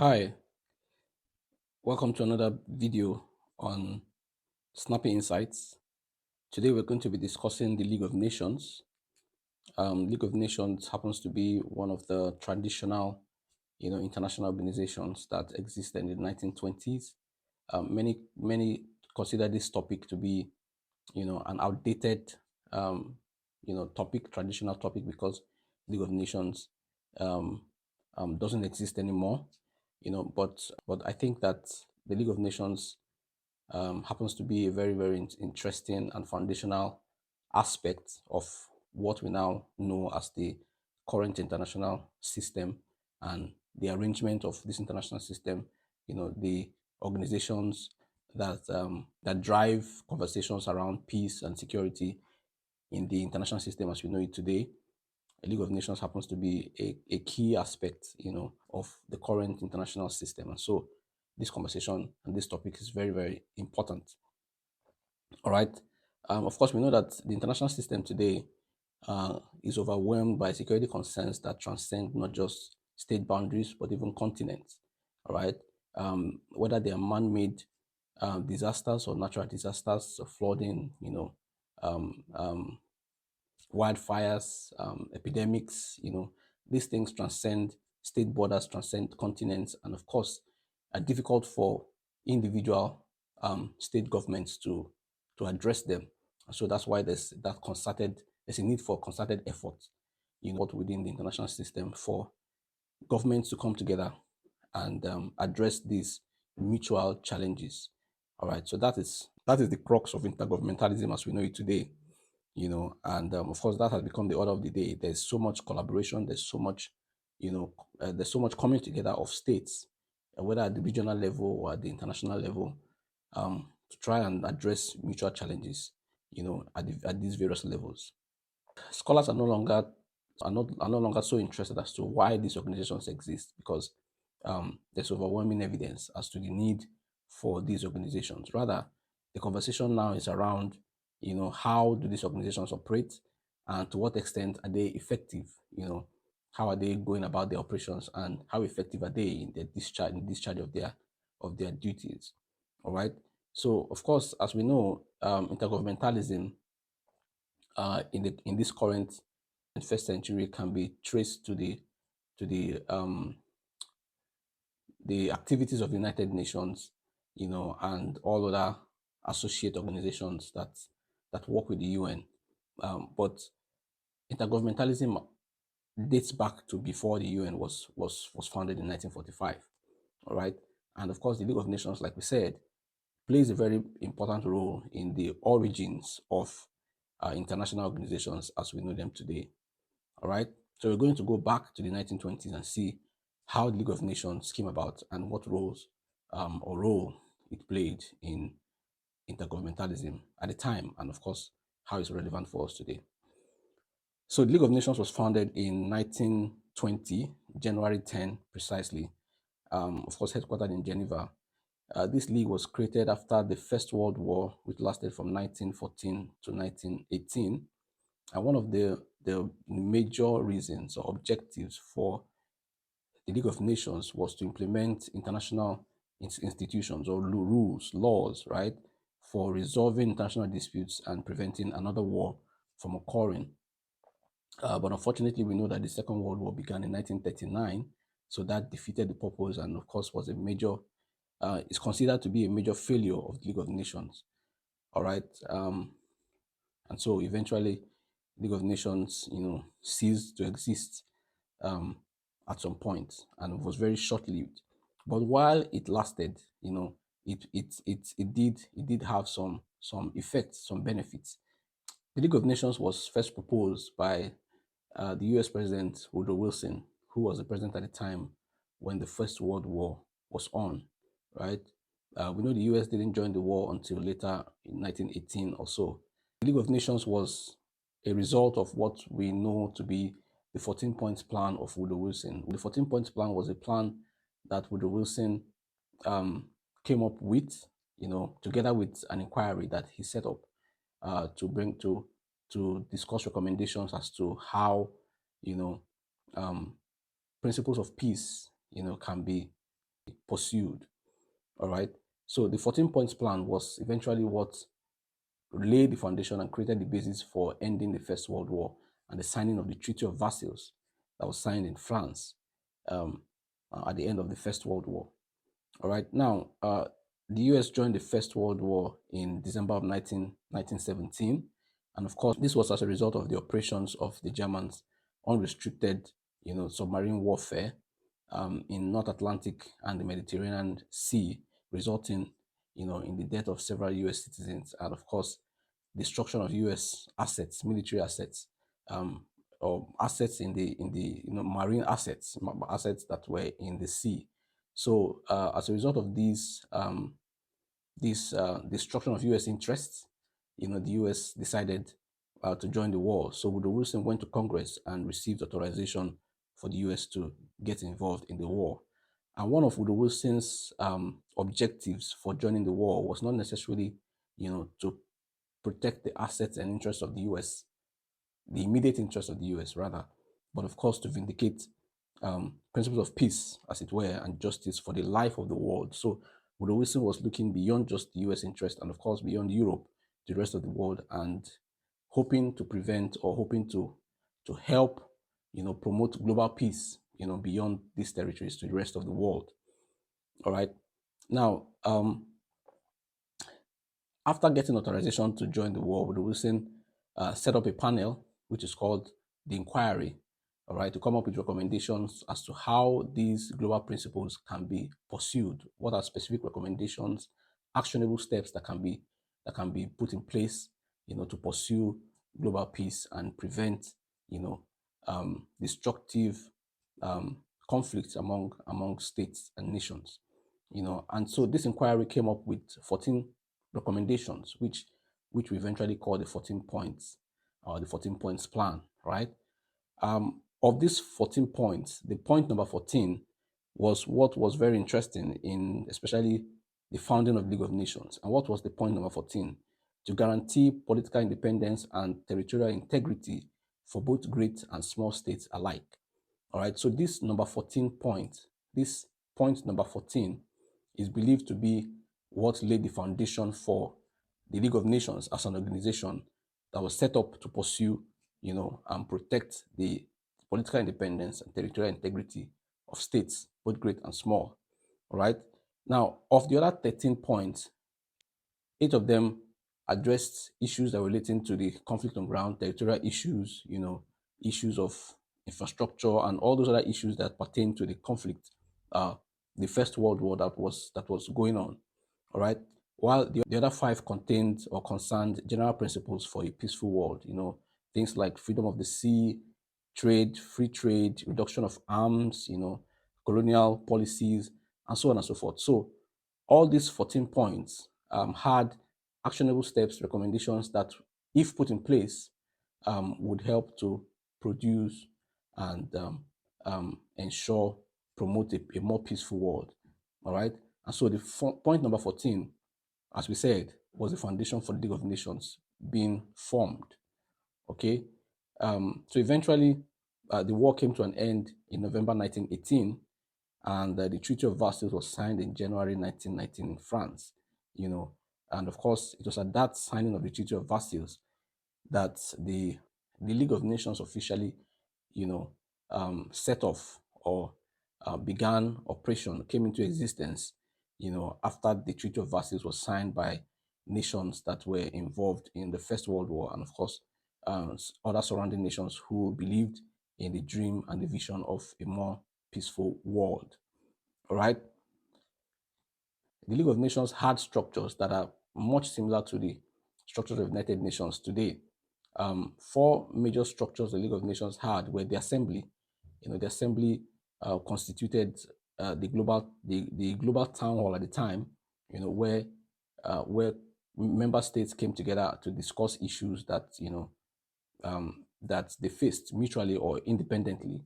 Hi, welcome to another video on Snappy Insights. Today we're going to be discussing the League of Nations. League of Nations happens to be one of the traditional, international organizations that existed in the 1920s. Many consider this topic to be, an outdated, traditional topic, because League of Nations um, doesn't exist anymore. But I think that the League of Nations happens to be a very, very interesting and foundational aspect of what we now know as the current international system, and the arrangement of this international system. The organizations that drive conversations around peace and security in the international system as we know it today. A League of Nations happens to be a key aspect, of the current international system. And so this conversation and this topic is very, very important. All right. Of course, we know that the international system today is overwhelmed by security concerns that transcend not just state boundaries, but even continents. All right. Whether they are man-made disasters or natural disasters, or flooding, um, um, wildfires, epidemics, these things transcend state borders, transcend continents, and of course, are difficult for individual state governments to address them. So that's why there's a need for concerted effort, within the international system for governments to come together and address these mutual challenges. All right, so that is the crux of intergovernmentalism as we know it today. And of course that has become the order of the day. There's so much collaboration, there's so much coming together of states, whether at the regional level or at the international level, to try and address mutual challenges, at these various levels. Scholars are no longer so interested as to why these organizations exist, because there's overwhelming evidence as to the need for these organizations. Rather, the conversation now is around, how do these organizations operate, and to what extent are they effective? How are they going about their operations, and how effective are they in their discharge of their duties? All right. So, of course, as we know, intergovernmentalism in this current and first century can be traced to the activities of the United Nations, and all other associate organizations that work with the UN. But intergovernmentalism dates back to before the UN was founded in 1945. All right, and of course, the League of Nations, like we said, plays a very important role in the origins of international organizations as we know them today. All right. So we're going to go back to the 1920s and see how the League of Nations came about and what role it played in intergovernmentalism at the time, and of course how it's relevant for us today. So the League of Nations was founded in 1920, January 10 precisely. Of course, headquartered in Geneva. This league was created after the First World War, which lasted from 1914 to 1918. And one of the major reasons or objectives for the League of Nations was to implement international institutions or rules, laws, right, for resolving international disputes and preventing another war from occurring. But unfortunately, we know that the Second World War began in 1939, so that defeated the purpose, and of course was a major, is considered to be a major failure of the League of Nations. All right, and so eventually, League of Nations, ceased to exist um, at some point, and it was very short-lived. But while it lasted, it did have some effects, some benefits. The League of Nations was first proposed by the U.S. President Woodrow Wilson, who was the president at the time when the First World War was on. Right? We know the U.S. didn't join the war until later in 1918 or so. The League of Nations was a result of what we know to be the 14 points plan of Woodrow Wilson. The 14 points plan was a plan that Woodrow Wilson um, came up with, together with an inquiry that he set up to bring to discuss recommendations as to how, you know, um, principles of peace, can be pursued. All right. So the 14 points plan was eventually what laid the foundation and created the basis for ending the First World War and the signing of the Treaty of Versailles that was signed in France um, at the end of the First World War. All right. Now, the US joined the First World War in December of 1917. And of course, this was as a result of the operations of the Germans, unrestricted, submarine warfare in North Atlantic and the Mediterranean Sea, resulting, in the death of several US citizens, and of course, destruction of US assets, military assets, or assets in the marine assets, assets that were in the sea. So as a result of this destruction of U.S. interests, the U.S. decided to join the war. So Woodrow Wilson went to Congress and received authorization for the U.S. to get involved in the war. And one of Woodrow Wilson's objectives for joining the war was not necessarily, to protect the assets and interests of the U.S., the immediate interests of the US rather, but of course to vindicate principles of peace, as it were, and justice for the life of the world. So Woodrow Wilson was looking beyond just the US interest and of course beyond Europe to the rest of the world and hoping to prevent or hoping to help, promote global peace, beyond these territories to the rest of the world. All right. Now, after getting authorization to join the war, Woodrow Wilson set up a panel, which is called the Inquiry, all right, to come up with recommendations as to how these global principles can be pursued. What are specific recommendations, actionable steps that can be put in place, to pursue global peace and prevent, destructive conflicts among states and nations. And so this inquiry came up with 14 recommendations, which we eventually call the 14 points, or the 14 points plan, right? Of these 14 points, the point number 14 was what was very interesting in especially the founding of the League of Nations. And what was the point number 14? To guarantee political independence and territorial integrity for both great and small states alike. All right, so this number 14 point, this point number 14 is believed to be what laid the foundation for the League of Nations as an organization that was set up to pursue, and protect the political independence and territorial integrity of states, both great and small. All right. Now, of the other 13 points, 8 of them addressed issues that were relating to the conflict on ground, territorial issues, issues of infrastructure, and all those other issues that pertain to the conflict, the First World War that was going on. All right. While the other 5 contained or concerned general principles for a peaceful world, things like freedom of the sea, trade, free trade, reduction of arms, colonial policies, and so on and so forth. So all these 14 points had actionable steps, recommendations that, if put in place, would help to produce and ensure, promote a more peaceful world. All right. And so the point number 14, as we said, was the foundation for the League of Nations being formed. Okay. So eventually, the war came to an end in November 1918, and the Treaty of Versailles was signed in January 1919 in France. And of course, it was at that signing of the Treaty of Versailles that the League of Nations officially, set off or began operation, came into existence, after the Treaty of Versailles was signed by nations that were involved in the First World War, and of course, other surrounding nations who believed in the dream and the vision of a more peaceful world. All right. The League of Nations had structures that are much similar to the structures of United Nations today. 4 major structures the League of Nations had were the Assembly. The Assembly constituted the global town hall at the time, where member states came together to discuss issues that that they faced mutually or independently,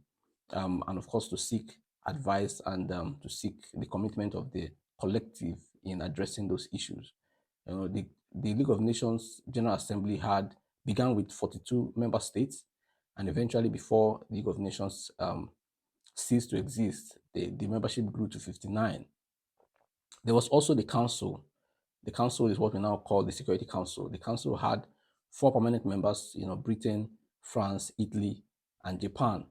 and of course to seek advice and to seek the commitment of the collective in addressing those issues. The League of Nations General Assembly began with 42 member states, and eventually, before the League of Nations ceased to exist. The membership grew to 59. There was also the council. The council is what we now call the Security Council. The council had four permanent members, Britain, France, Italy, and Japan,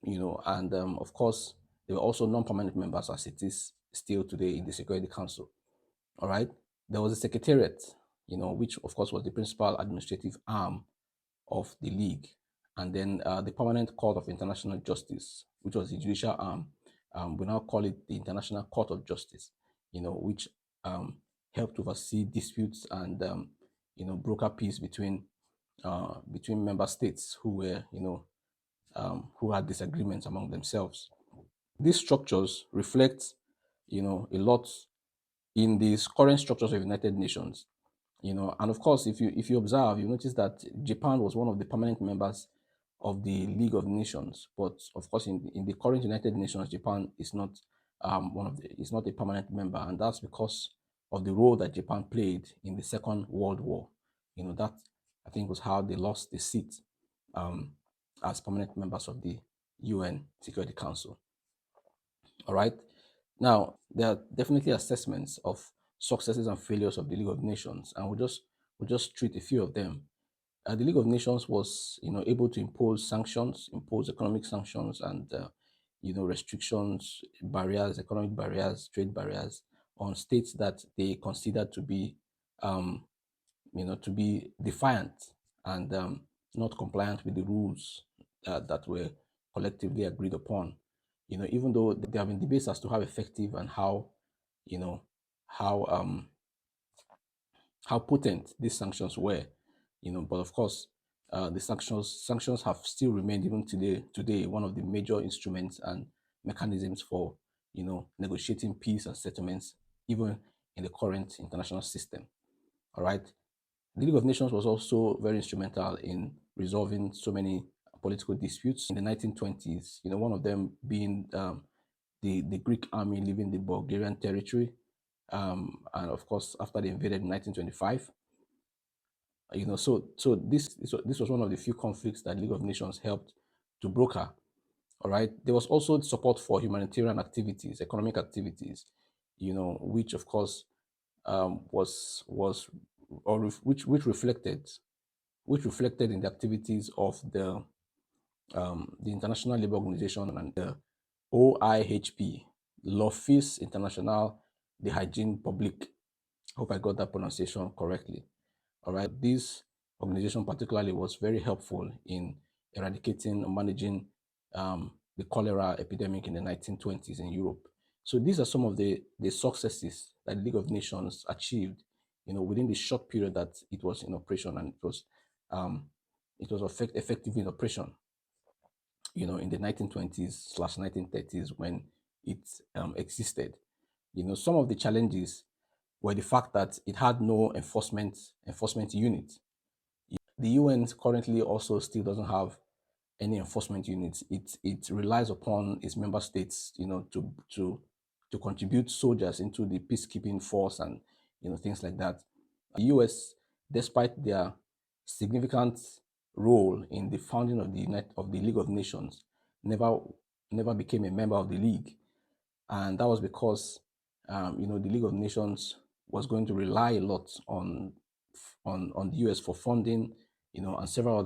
and of course, there were also non-permanent members as it is still today in the Security Council. All right. There was a secretariat, which of course was the principal administrative arm of the league. And then the Permanent Court of International Justice, which was the judicial arm. We now call it the International Court of Justice, which helped oversee disputes and, broker peace between member states who were, who had disagreements among themselves. These structures reflect, a lot in the current structures of United Nations. And of course, if you observe, you notice that Japan was one of the permanent members of the League of Nations. But of course, in the current United Nations, Japan is not is not a permanent member, and that's because of the role that Japan played in the Second World War. That I think was how they lost the seat as permanent members of the UN Security Council. All right. Now, there are definitely assessments of successes and failures of the League of Nations, and we'll just treat a few of them. The League of Nations was, able to impose economic sanctions, and restrictions, barriers, economic barriers, trade barriers on states that they considered to be, to be defiant and not compliant with the rules that were collectively agreed upon. Even though there have been debates as to how effective and how, you know, how how potent these sanctions were, but of course, the sanctions have still remained even today one of the major instruments and mechanisms for negotiating peace and settlements, even in the current international system. All right. The League of Nations was also very instrumental in resolving so many political disputes in the 1920s. One of them being the Greek army leaving the Bulgarian territory, and of course after they invaded in 1925. So this was one of the few conflicts that League of Nations helped to broker. All right. There was also support for humanitarian activities, economic activities, which of course was or which reflected in the activities of the International Labour Organization and the OIHP, l'Office International de Hygiene Publique. Hope I got that pronunciation correctly. All right. This organization particularly was very helpful in eradicating or managing the cholera epidemic in the 1920s in Europe. So these are some of the successes that the League of Nations achieved, within the short period that it was in operation, and it was effective in operation, in the 1920s/1930s when it existed. Some of the challenges were the fact that it had no enforcement unit. The UN currently also still doesn't have any enforcement units. It relies upon its member states, to contribute soldiers into the peacekeeping force and things like that. The US, despite their significant role in the founding of the League of Nations, never became a member of the League, and that was because the League of Nations was going to rely a lot on the US for funding, and several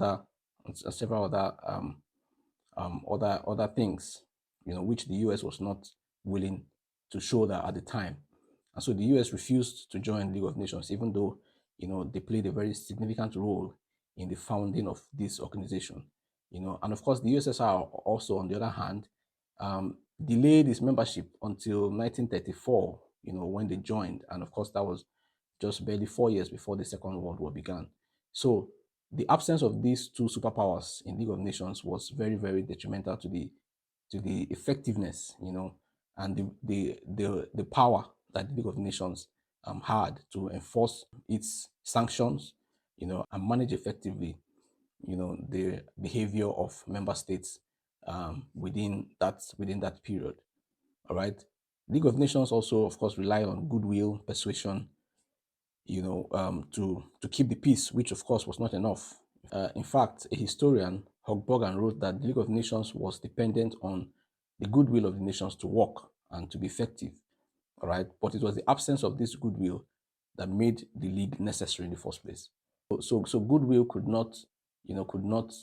other things, which the US was not willing to shoulder at the time. And so the US refused to join the League of Nations, even though, they played a very significant role in the founding of this organization. And of course, the USSR also, on the other hand, delayed its membership until 1934, when they joined. And of course, that was just barely 4 years before the Second World War began. So the absence of these two superpowers in League of Nations was very, very detrimental to the effectiveness, and the power that the League of Nations had to enforce its sanctions, and manage effectively, the behavior of member states within that period. All right. League of Nations also, of course, rely on goodwill, persuasion, to keep the peace, which of course was not enough. In fact, a historian, Hogbogan, wrote that the League of Nations was dependent on the goodwill of the nations to work and to be effective. All right. But it was the absence of this goodwill that made the league necessary in the first place. So goodwill could not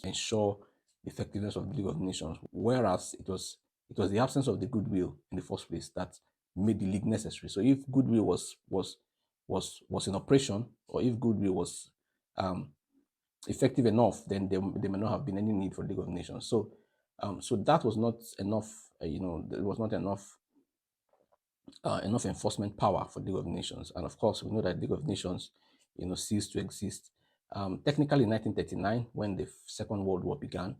ensure the effectiveness of the League of Nations, whereas it was the absence of the goodwill in the first place that made the league necessary. So if goodwill was in operation, or if goodwill was um, effective enough, then there may not have been any need for the League of Nations. So that was not enough. There was not enough enforcement power for the League of Nations. And of course, we know that the League of Nations, ceased to exist. Technically, in 1939, when the Second World War began,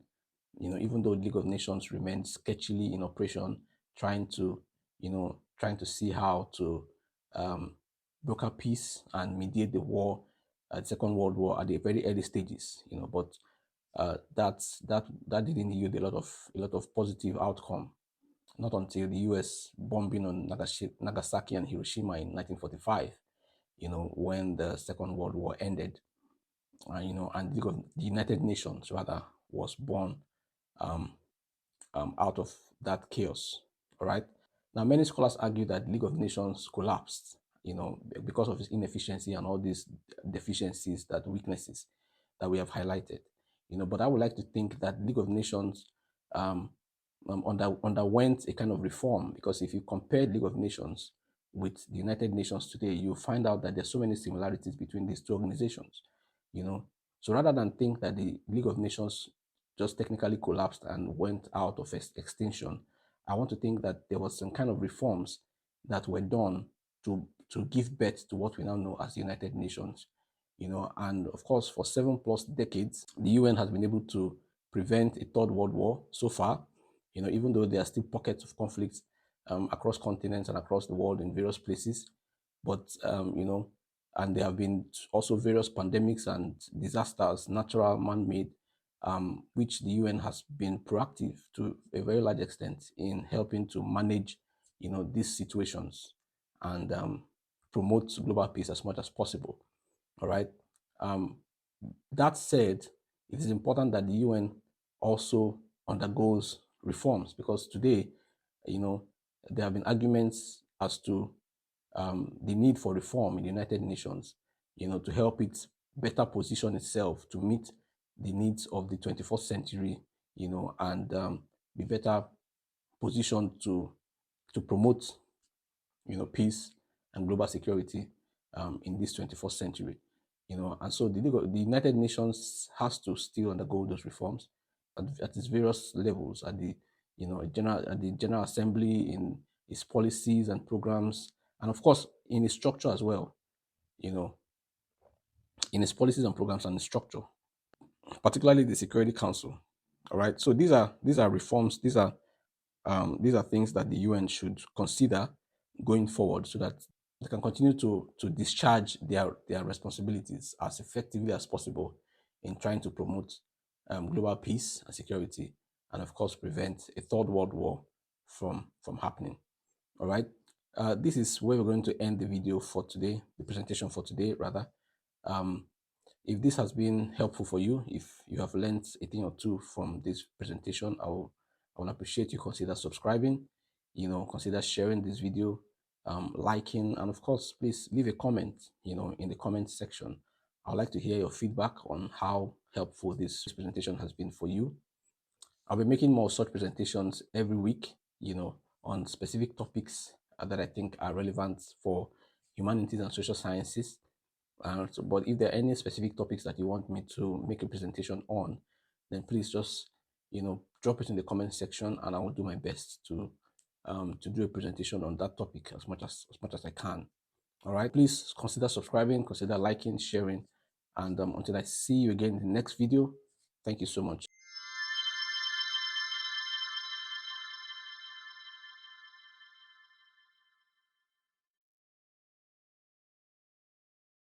even though the League of Nations remained sketchily in operation, trying to see how to broker peace and mediate the war, the Second World War at the very early stages, but that didn't yield a lot of positive outcome, not until the US bombing on Nagasaki and Hiroshima in 1945, when the Second World War ended, and the United Nations, rather, was born um, out of that chaos. All right. Now, many scholars argue that the League of Nations collapsed, because of its inefficiency and all these deficiencies, weaknesses that we have highlighted. But I would like to think that the League of Nations um, underwent a kind of reform, because if you compare the League of Nations with the United Nations today, you find out that there's so many similarities between these two organizations. So rather than think that the League of Nations just technically collapsed and went out of extinction, I want to think that there was some kind of reforms that were done to give birth to what we now know as the United Nations. And of course, for 7+ decades, the UN has been able to prevent a third world war so far. Even though there are still pockets of conflicts across continents and across the world in various places, but and there have been also various pandemics and disasters, natural, man-made, which the UN has been proactive to a very large extent in helping to manage, these situations and promote global peace as much as possible. All right. Um, that said, it is important that the UN also undergoes reforms, because today, you know, there have been arguments as to the need for reform in the United Nations, to help it better position itself to meet the needs of the 21st century, and be better positioned to promote, peace and global security in this 21st century. And so the United Nations has to still undergo those reforms at its various levels, at the General Assembly, in its policies and programs, and of course in its structure as well. You know, in its policies and programs and its structure, particularly the Security Council. All right. So these are reforms. These are things that the UN should consider going forward, so that they can continue to discharge their responsibilities as effectively as possible in trying to promote global peace and security, and of course prevent a third world war from happening. All right. This is where we're going to end the video for today, the presentation for today, rather. Um, if this has been helpful for you, if you have learned a thing or two from this presentation, I will appreciate you consider subscribing, consider sharing this video, liking, and of course, please leave a comment, in the comment section. I'd like to hear your feedback on how helpful this presentation has been for you. I'll be making more such presentations every week, on specific topics that I think are relevant for humanities and social sciences. But if there are any specific topics that you want me to make a presentation on, then please just, drop it in the comment section, and I will do my best to do a presentation on that topic as much as I can. All right, please consider subscribing, consider liking, sharing, and until I see you again in the next video, thank you so much.